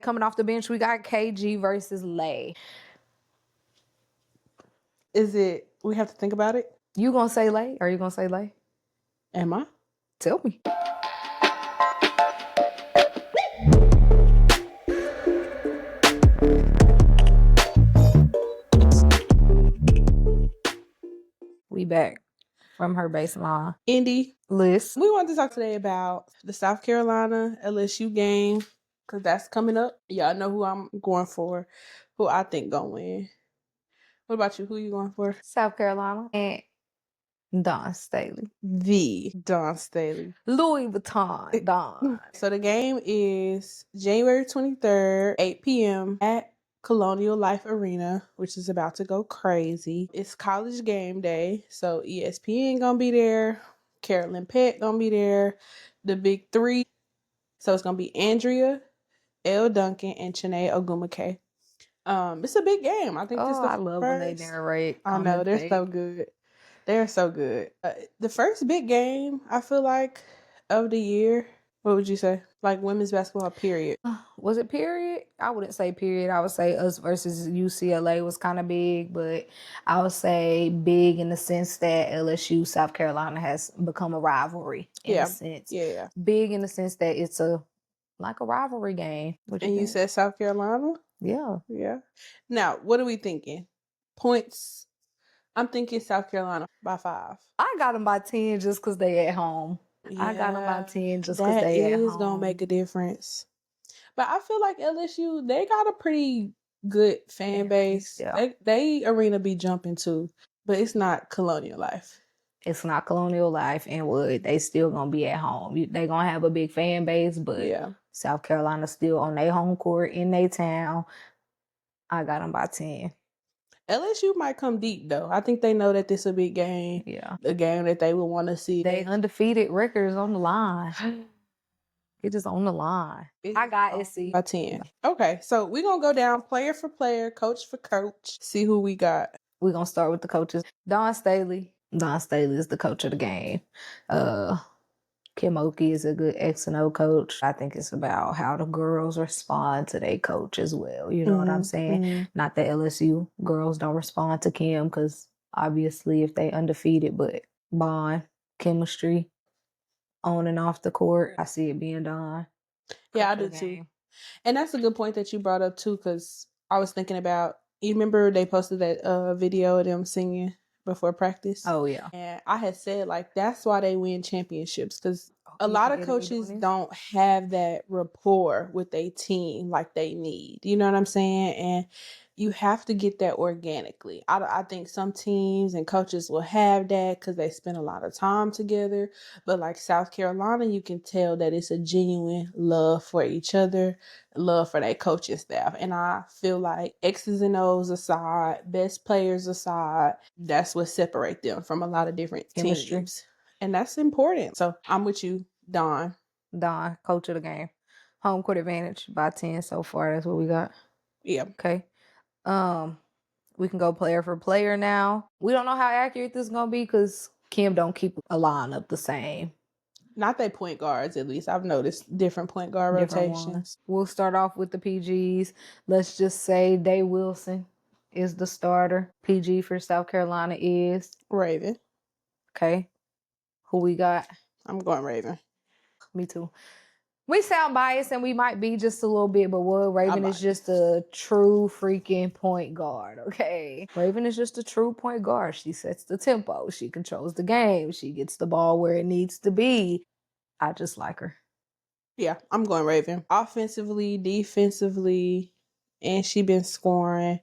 Coming off the bench, we got KG versus Lay. Is it, we have to think about it? You gonna say Lay? Are you gonna say Lay? Am I? Tell me. We back from her baseline. Indy, Lys. we want to talk today about the South Carolina LSU game because that's coming up. Y'all know who I'm going for, who I think gonna win. What about you? Who you going for? South Carolina and Dawn Staley. The Dawn Staley. Louis Vuitton Dawn. So the game is January 23rd, 8 p.m. at Colonial Life Arena, which is about to go crazy. It's college game day, so ESPN gonna be there, Carolyn Peck gonna be there, the big three. So it's gonna be Andrea, Elle Duncan, and Chanae Ogumake. It's a big game. I think this is the I love when they narrate. I know, they're so good. They're so good. The first big game, I feel like, of the year. What would you say? Like women's basketball, period. Was it period? I wouldn't say period. I would say us versus UCLA was kind of big, but I would say big in the sense that LSU, South Carolina has become a rivalry in a sense. Yeah. Big in the sense that it's like a rivalry game. And you said South Carolina? Yeah. Yeah. Now, what are we thinking? Points. I'm thinking South Carolina by 5. I got them by 10 just because they at home. Yeah, I got them by 10 just because they at home. That is going to make a difference. But I feel like LSU, they got a pretty good fan base. Yeah. They arena be jumping too, but it's not Colonial Life. It's not Colonial Life and Wood. They still going to be at home. They going to have a big fan base, but South Carolina still on their home court in their town. I got them by 10. LSU might come deep, though. I think they know that this is a big game. Yeah. A game that they would want to see. They undefeated records on the line. It is on the line. I got SC. By 10. Okay, so we're going to go down player for player, coach for coach, see who we got. We're going to start with the coaches. Dawn Staley. Dawn Staley is the coach of the game. Kim Mulkey is a good X and O coach. I think it's about how the girls respond to their coach as well. You know what I'm saying? Mm-hmm. Not that LSU girls don't respond to Kim, because obviously if they undefeated, but bond, chemistry, on and off the court, I see it being done. Yeah, I do too. And that's a good point that you brought up too, because I was thinking about, you remember they posted that video of them singing before practice? Oh, yeah. And I had said, like, that's why they win championships, because a lot of coaches don't have that rapport with their team like they need. You know what I'm saying? And you have to get that organically. I think some teams and coaches will have that because they spend a lot of time together. But like South Carolina, you can tell that it's a genuine love for each other, love for their coaching staff. And I feel like X's and O's aside, best players aside, that's what separates them from a lot of different teams. And that's important. So I'm with you, Dawn. Dawn, coach of the game. Home court advantage by 10 so far. That's what we got. Yeah. Okay. We can go player for player now. We don't know how accurate this is going to be because Kim don't keep a lineup the same. Not that point guards, at least. I've noticed different point guard rotations. We'll start off with the PGs. Let's just say Day Wilson is the starter. PG for South Carolina is? Raven. Okay. Who we got? I'm going Raven. Me too. We sound biased and we might be just a little bit, but Raven is just a true freaking point guard, okay? Raven is just a true point guard. She sets the tempo. She controls the game. She gets the ball where it needs to be. I just like her. Yeah, I'm going Raven. Offensively, defensively, and she been scoring.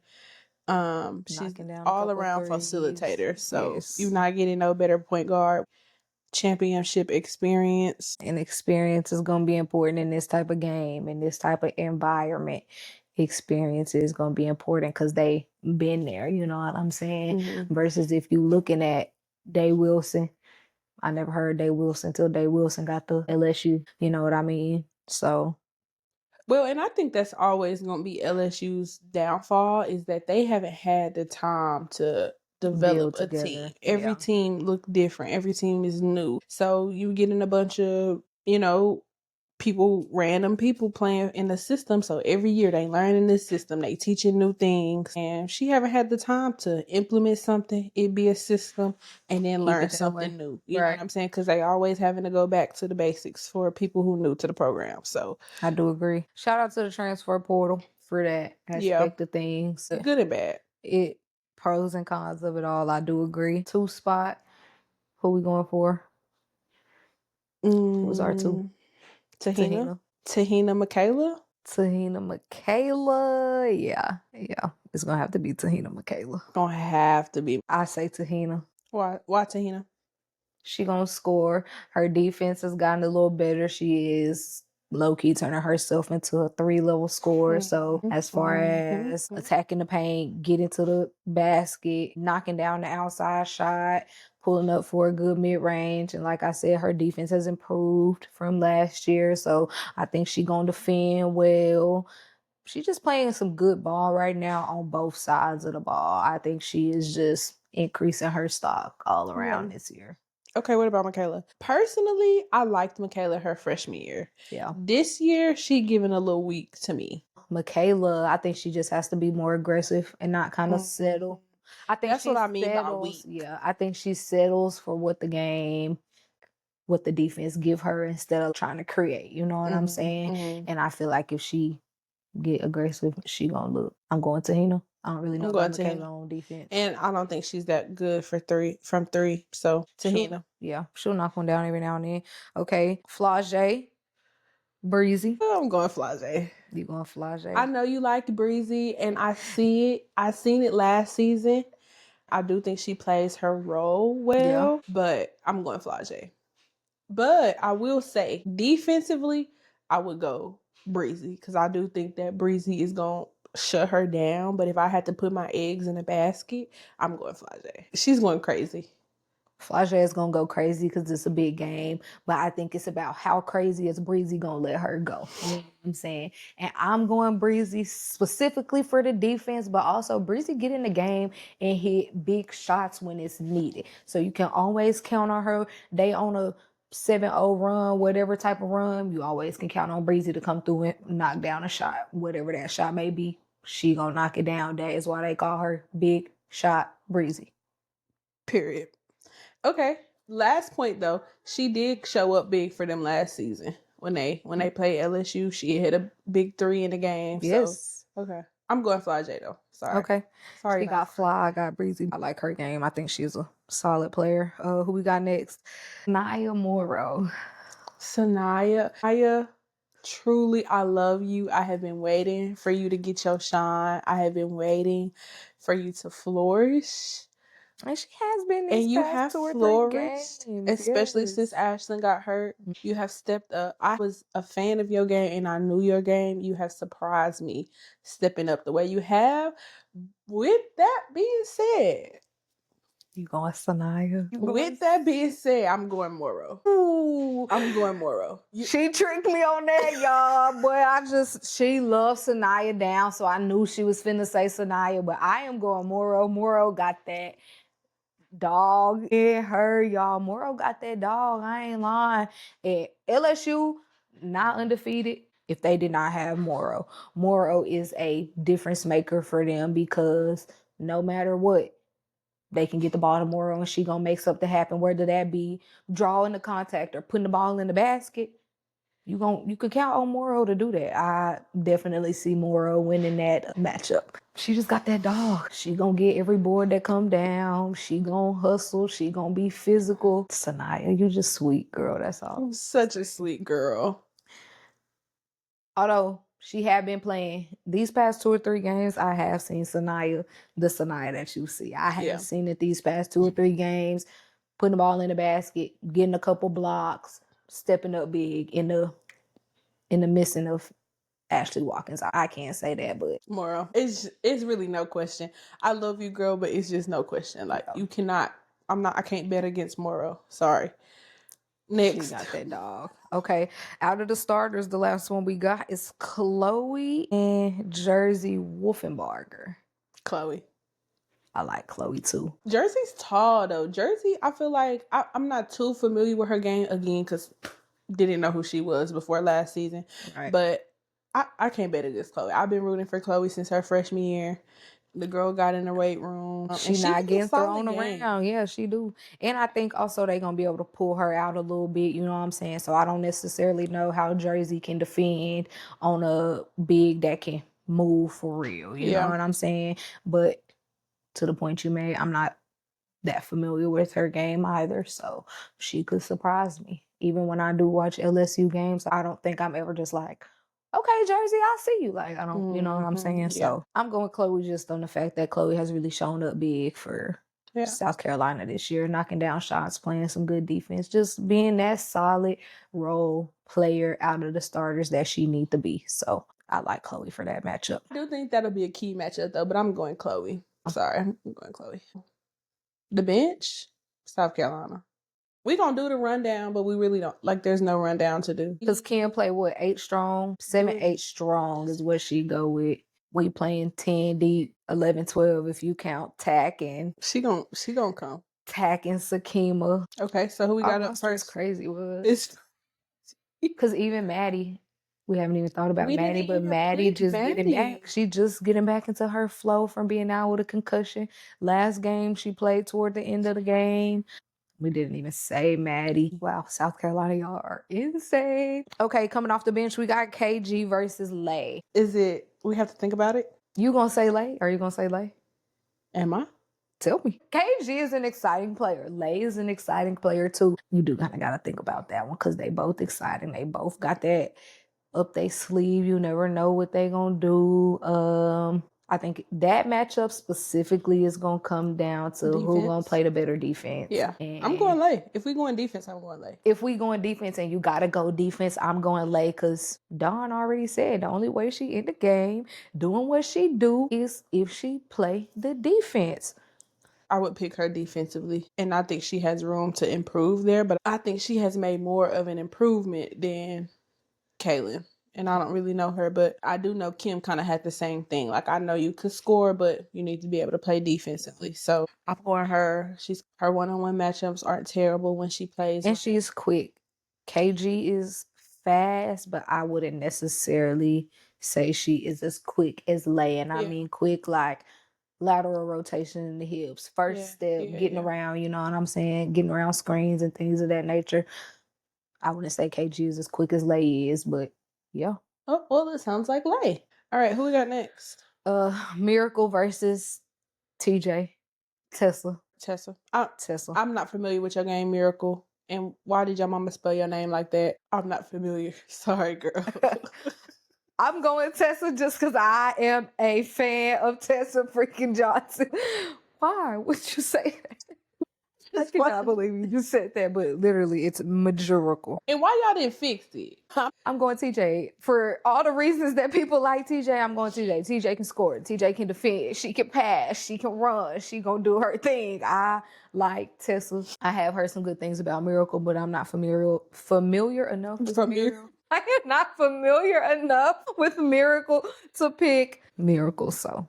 She's all around facilitator. So you're not getting no better point guard. Championship experience. And experience is going to be important in this type of game, in this type of environment. Experience is going to be important because they been there, you know what I'm saying? Mm-hmm. Versus if you looking at Day Wilson, I never heard Day Wilson till Day Wilson got the LSU, you know what I mean? So. Well, and I think that's always going to be LSU's downfall, is that they haven't had the time to develop a team. Every team look different. Every team is new. So you getting a bunch of, random people playing in the system. So every year they learning this system, they teaching new things, and she haven't had the time to implement something. It be a system and then learn something new. You know what I'm saying? Because they always having to go back to the basics for people who new to the program. So I do agree. Shout out to the transfer portal for that aspect of things. Good and bad. It pros and cons of it all. I do agree. 2 spot. Who we going for? Who's our 2? Tahina Michaela. Tahina Michaela. Yeah. It's gonna have to be Tahina Michaela. Gonna have to be. I say Tahina. Why Tahina? She gonna score. Her defense has gotten a little better. She is low-key turning herself into a 3-level scorer. So as far as attacking the paint, getting to the basket, knocking down the outside shot, pulling up for a good mid-range. And like I said, her defense has improved from last year. So I think she gonna defend well. She's just playing some good ball right now on both sides of the ball. I think she is just increasing her stock all around this year. Okay, what about Michaela? Personally, I liked Michaela her freshman year. Yeah. This year, she giving a little weak to me. Michaela, I think she just has to be more aggressive and not kind of settle. I think that's what I mean by weak. Yeah, I think she settles for what the defense give her instead of trying to create. You know what I'm saying? And I feel like if she get aggressive, she gonna look. I'm going to Tahina. I don't really know about Michaela on defense. And I don't think she's that good from three. So Tahina. She'll knock one down every now and then. Okay. Flage. Breezy. I'm going Flage. You going Flage? I know you like Breezy, and I see it. I seen it last season. I do think she plays her role well, but I'm going Flage. But I will say, defensively, I would go Breezy because I do think that Breezy is going to shut her down. But if I had to put my eggs in a basket, I'm going Flage. She's going crazy. Flage is going to go crazy because it's a big game. But I think it's about how crazy is Breezy going to let her go. You know what I'm saying? And I'm going Breezy specifically for the defense, but also Breezy get in the game and hit big shots when it's needed. So you can always count on her. They on a 7-0 run, whatever type of run, you always can count on Breezy to come through and knock down a shot. Whatever that shot may be, she going to knock it down. That is why they call her Big Shot Breezy. Period. Okay, last point though, she did show up big for them last season when they played LSU. She hit a big 3 in the game. Yes. So, okay, I'm going Flage though. Sorry. Okay. Sorry. She got Fly. I got Breezy. I like her game. I think she's a solid player. Who we got next? Sanaya Morrow. Sanaya, truly, I love you. I have been waiting for you to get your shine. I have been waiting for you to flourish. And she has been these and you past have 2 or 3 flourished, games. especially since Ashlyn got hurt. You have stepped up. I was a fan of your game and I knew your game. You have surprised me stepping up the way you have. With that being said, you going Sanaya? With that being said, I'm going Morrow. Ooh, I'm going Morrow. She tricked me on that, y'all. Boy, she loves Sanaya down, so I knew she was finna say Sanaya, but I am going Morrow. Morrow got that dog in her, y'all. Morrow got that dog. I ain't lying. At LSU, not undefeated if they did not have Morrow. Morrow is a difference maker for them because no matter what, they can get the ball to Morrow and she gonna make something happen, whether that be drawing the contact or putting the ball in the basket. You can count on Morrow to do that. I definitely see Morrow winning that matchup. She just got that dog. She gonna get every board that come down. She gonna hustle. She gonna be physical. Sanaya, you just sweet, girl. That's all. I'm such a sweet girl. Although she had been playing these past 2 or 3 games, I have seen Sanaya, the Sanaya that you see. I have seen it these past 2 or 3 games, putting the ball in the basket, getting a couple blocks, stepping up big in the missing of Ashley Watkins. I can't say that, but Morrow. It's really no question. I love you, girl, but it's just no question. Like you cannot. I can't bet against Morrow. Sorry. Next. She got that dog. Okay. Out of the starters, the last one we got is Chloe and Jersey Wolfenbarger. Chloe. I like Chloe too. Jersey's tall though. Jersey, I feel like I'm not too familiar with her game again because didn't know who she was before last season. Right. But I can't bet against Chloe. I've been rooting for Chloe since her freshman year. The girl got in the weight room. She not getting thrown around. Yeah, she do. And I think also they going to be able to pull her out a little bit, you know what I'm saying? So I don't necessarily know how Jersey can defend on a big that can move for real, you know what I'm saying? But to the point you made, I'm not that familiar with her game either, so she could surprise me. Even when I do watch LSU games, I don't think I'm ever just like, okay, Jersey, I see you. Like, I don't, you know what I'm saying? Yeah. So I'm going with Chloe just on the fact that Chloe has really shown up big for South Carolina this year, knocking down shots, playing some good defense, just being that solid role player out of the starters that she need to be. So I like Chloe for that matchup. I do think that'll be a key matchup though, but I'm going Chloe. Sorry, I'm going Chloe. The bench, South Carolina. We gonna do the rundown, but we really don't like. There's no rundown to do because Kim play what 8 strong, 7-8 strong is what she go with. We playing 10 deep, 11-12 if you count Tack and she gonna come. Tack and Sakima. Okay, so who we got up first? Crazy was it's because even Maddie. We haven't even thought about Maddie, but Maddie just getting back. She just getting back into her flow from being out with a concussion. Last game she played toward the end of the game. We didn't even say Maddie. Wow, South Carolina, y'all are insane. Okay, coming off the bench, we got KG versus Lay. Is it, we have to think about it? You gonna say Lay? Are you gonna say Lay? Am I? Tell me. KG is an exciting player. Lay is an exciting player too. You do kind of got to think about that one because they both exciting. They both got that up their sleeve. You never know what they gonna do. I think that matchup specifically is gonna come down to who gonna play the better defense. Yeah, I'm going Lay. If we going defense, I'm going Lay. If we going defense and you gotta go defense, I'm going Lay because Dawn already said the only way she in the game doing what she do is if she play the defense. I would pick her defensively, and I think she has room to improve there, but I think she has made more of an improvement than Kaylin. And I don't really know her, but I do know Kim kind of had the same thing. Like, I know you could score, but you need to be able to play defensively. So I'm going her. Her one-on-one matchups aren't terrible when she plays. And she's quick. KG is fast, but I wouldn't necessarily say she is as quick as Lay. And I mean quick like lateral rotation in the hips. First step, getting around, you know what I'm saying? Getting around screens and things of that nature. I wouldn't say KG is as quick as Lay is, but yeah. Oh, well, it sounds like Lay. All right, who we got next? Miracle versus TJ. Tessa. I'm not familiar with your game, Miracle. And why did your mama spell your name like that? I'm not familiar. Sorry, girl. I'm going Tessa just because I am a fan of Tessa freaking Johnson. Why would you say that? I cannot believe you just said that, but literally it's Miracle. And why y'all didn't fix it? I'm going TJ. For all the reasons that people like TJ, I'm going TJ. TJ can score. TJ can defend. She can pass. She can run. She gonna do her thing. I like Tessa. I have heard some good things about Miracle, but I'm not familiar enough with Miracle. I am not familiar enough with Miracle to pick Miracle. So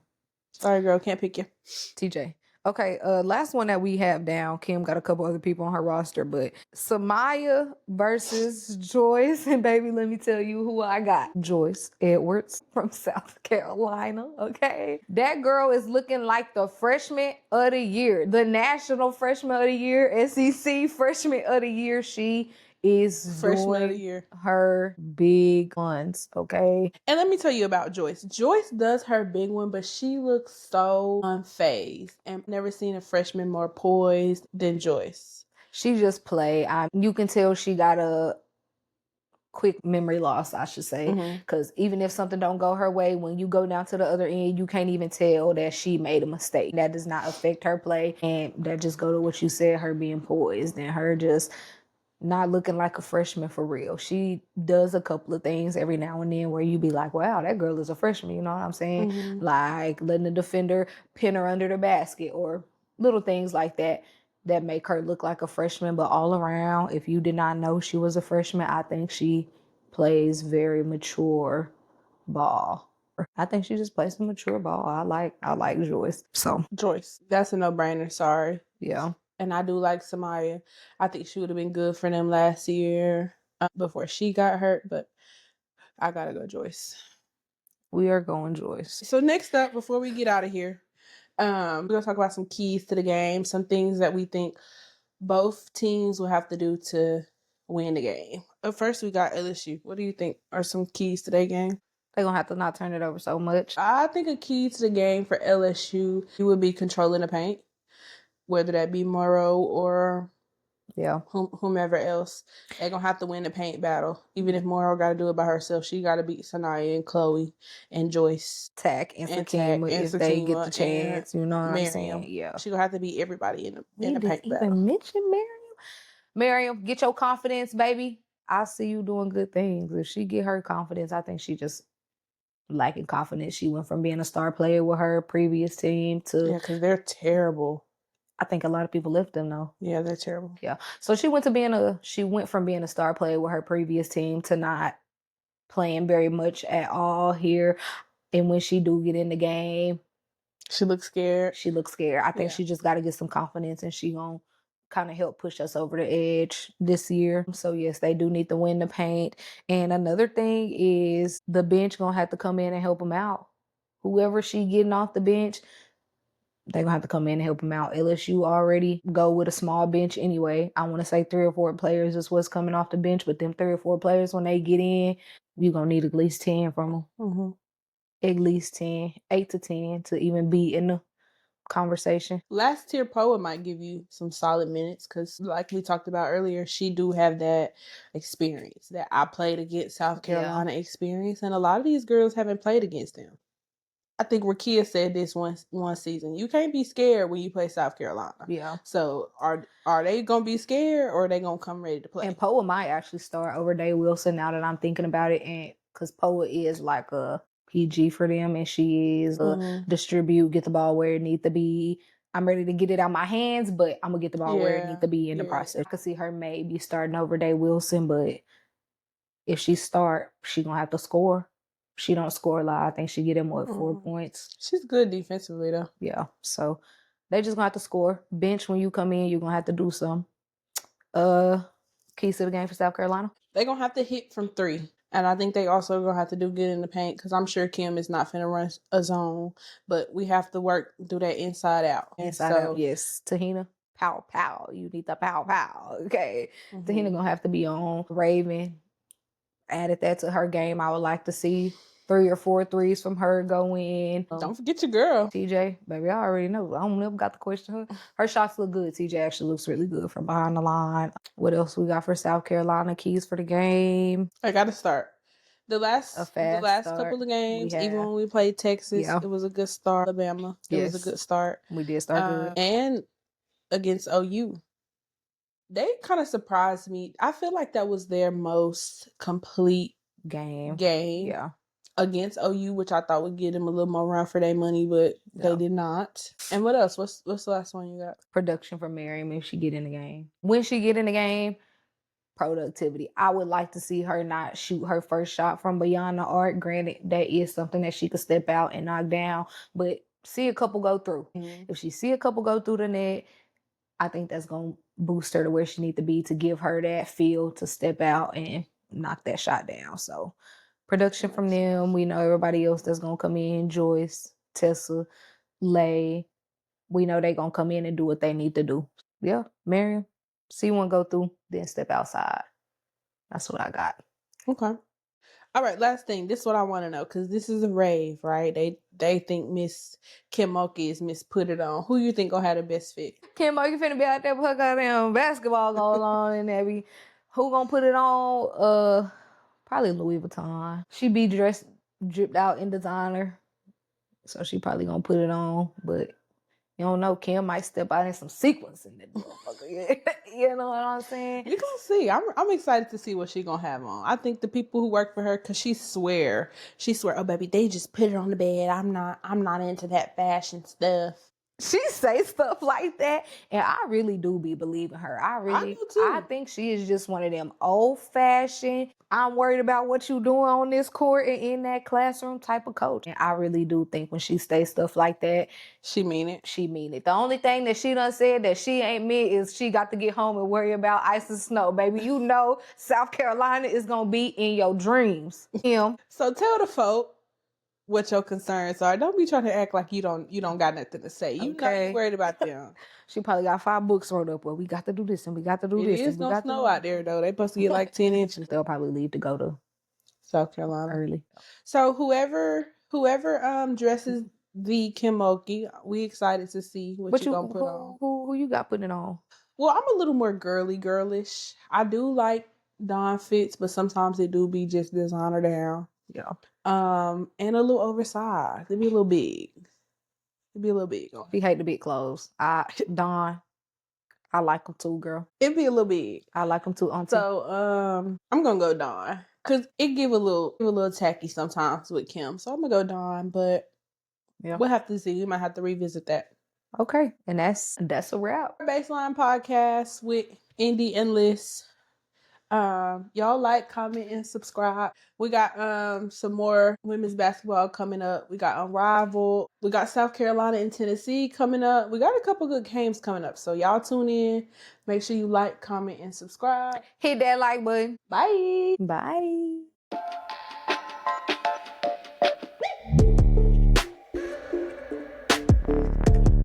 sorry, girl, can't pick you. TJ. Okay, last one that we have down. Kim got a couple other people on her roster, but Samaya versus Joyce. And baby, let me tell you who I got. Joyce Edwards from South Carolina, okay? That girl is looking like the freshman of the year. The national freshman of the year, SEC freshman of the year. She is freshman of the year. Her big ones, okay? And let me tell you about Joyce. Joyce does her big one, but she looks so unfazed. And I've never seen a freshman more poised than Joyce. She just play. You can tell she got a quick memory loss, I should say, because even if something don't go her way, when you go down to the other end, you can't even tell that she made a mistake. That does not affect her play, and that just go to what you said, her being poised and her just not looking like a freshman for real. She does a couple of things every now and then where you be like, wow, that girl is a freshman, you know what I'm saying? Like letting the defender pin her under the basket or little things like that that make her look like a freshman. But all around, if you did not know she was a freshman, I think she plays very mature ball. I think she just plays some mature ball. I like Joyce. So Joyce, that's a no-brainer. Sorry. Yeah. And I do like Samaya. I think she would have been good for them last year. before she got hurt, but I gotta go Joyce. We are going Joyce. So next up, before we get out of here, we're gonna talk about some keys to the game, some things that we think both teams will have to do to win the game. First, we got LSU. What do you think are some keys to their game? They're gonna have to not turn it over so much. I think a key to the game for LSU would be controlling the paint, whether that be Morrow or whomever else. They're gonna have to win the paint battle. Even if Morrow gotta do it by herself, she gotta beat Sanaya and Chloe and Joyce. Tack and Sakima if they get the chance, you know what I'm saying? Yeah. She gonna have to beat everybody in the paint battle. Even mention Miriam. Miriam, get your confidence, baby. I see you doing good things. If she get her confidence, I think she just lacking confidence. She went from being a star player with her previous team to because they're terrible. I think a lot of people left them though. Yeah, they're terrible. Yeah. So she went from being a star player with her previous team to not playing very much at all here. And when she do get in the game, she looks scared. I think she just got to get some confidence, and she gonna kind of help push us over the edge this year. So yes, they do need to win the paint. And another thing is the bench gonna have to come in and help them out. Whoever she getting off the bench, they're gonna have to come in and help them out. LSU already go with a small bench anyway. I want to say 3 or 4 players is what's coming off the bench, but them 3 or 4 players, when they get in, you're gonna need at least 10 from them. Mm-hmm. At least 10, 8 to 10 to even be in the conversation. Last tier Poa might give you some solid minutes because, like we talked about earlier, she do have that experience, that I played against South Carolina experience, and a lot of these girls haven't played against them. I think Rakia said this one season. You can't be scared when you play South Carolina. Yeah. So are they gonna be scared, or are they gonna come ready to play? And Poa might actually start over Day Wilson now that I'm thinking about it, and because Poa is like a PG for them, and she is distribute, get the ball where it needs to be. I'm ready to get it out my hands, but I'm gonna get the ball where it needs to be in the process. I could see her maybe starting over Day Wilson, but if she start, she gonna have to score. She don't score a lot. I think she get him 4 points. She's good defensively though. Yeah. So they just gonna have to score. Bench when you come in, you're gonna have to do some. Keys to the game for South Carolina. They're gonna have to hit from 3. And I think they also gonna have to do good in the paint because I'm sure Kim is not finna run a zone, but we have to do that inside out. Out, yes. Tahina, pow, pow. You need the pow, pow. Okay. Tahina gonna have to be on. Raven added that to her game. I would like to see 3 or 4 threes from her go in. Don't forget your girl. TJ, baby, I already know. I don't never got the question. Her shots look good. TJ actually looks really good from behind the line. What else we got for South Carolina? Keys for the game. I got to start. The last couple of games, even when we played Texas, it was a good start. Alabama, it was a good start. We did start good. And against OU, they kind of surprised me. I feel like that was their most complete game. Yeah. Against OU, which I thought would get them a little more run for their money, but they did not. And what else? What's the last one you got? Production from Miriam if she get in the game. When she get in the game, productivity. I would like to see her not shoot her first shot from beyond the arc. Granted, that is something that she could step out and knock down, but see a couple go through. If she see a couple go through the net, I think that's going to boost her to where she needs to be to give her that feel to step out and knock that shot down. So production from them. We know everybody else that's going to come in. Joyce, Tessa, Lay. We know they're going to come in and do what they need to do. Yeah, Miriam. See one go through, then step outside. That's what I got. Okay. All right, last thing. This is what I want to know, because this is a rave, right? They think Miss Kim Mulkey is Miss Put It On. Who you think gonna have the best fit? Kim Mulkey finna be out there with her goddamn basketball going on and every. Who gonna put it on? Probably Louis Vuitton. She be dripped out in designer, so she probably gonna put it on. But you don't know, Kim might step out in some sequins in that motherfucker. You know what I'm saying? You gonna see. I'm excited to see what she gonna have on. I think the people who work for her, cause she swear, oh baby, they just put it on the bed. I'm not into that fashion stuff. She say stuff like that, and I really do be believing her. I do too. I think she is just one of them old-fashioned I'm worried about what you doing on this court and in that classroom type of coach. And I really do think when she stays stuff like that, she mean it. She mean it. The only thing that she done said that she ain't meant is she got to get home and worry about ice and snow. Baby, you know South Carolina is going to be in your dreams. So tell the folk what your concerns are. Don't be trying to act like you don't got nothing to say. You know you're worried about them. She probably got 5 books wrote up. Well, we got to do this and we got to do this. It is gonna snow out there though. They supposed to get like 10 inches. They'll probably leave to go to South Carolina early. So whoever dresses the Kim Mulkey, we excited to see what you gonna put on. Who you got putting it on? Well, I'm a little more girlish. I do like Dawn fits, but sometimes it do be just designer down. Yeah. And a little oversized. It'd be a little big. We hate the big clothes. Dawn, I like them too, girl. It'd be a little big. I like them too, auntie. So I'm gonna go Dawn. Cause it give a little tacky sometimes with Kim. So I'm gonna go Dawn, but we'll have to see. We might have to revisit that. Okay. And that's a wrap. Baseline podcast with Indy and Lys. Y'all like, comment, and subscribe. We got some more women's basketball coming up. We got Unrivaled. We got South Carolina and Tennessee coming up. We got a couple good games coming up. So y'all tune in. Make sure you like, comment, and subscribe. Hit that like button. Bye. Bye.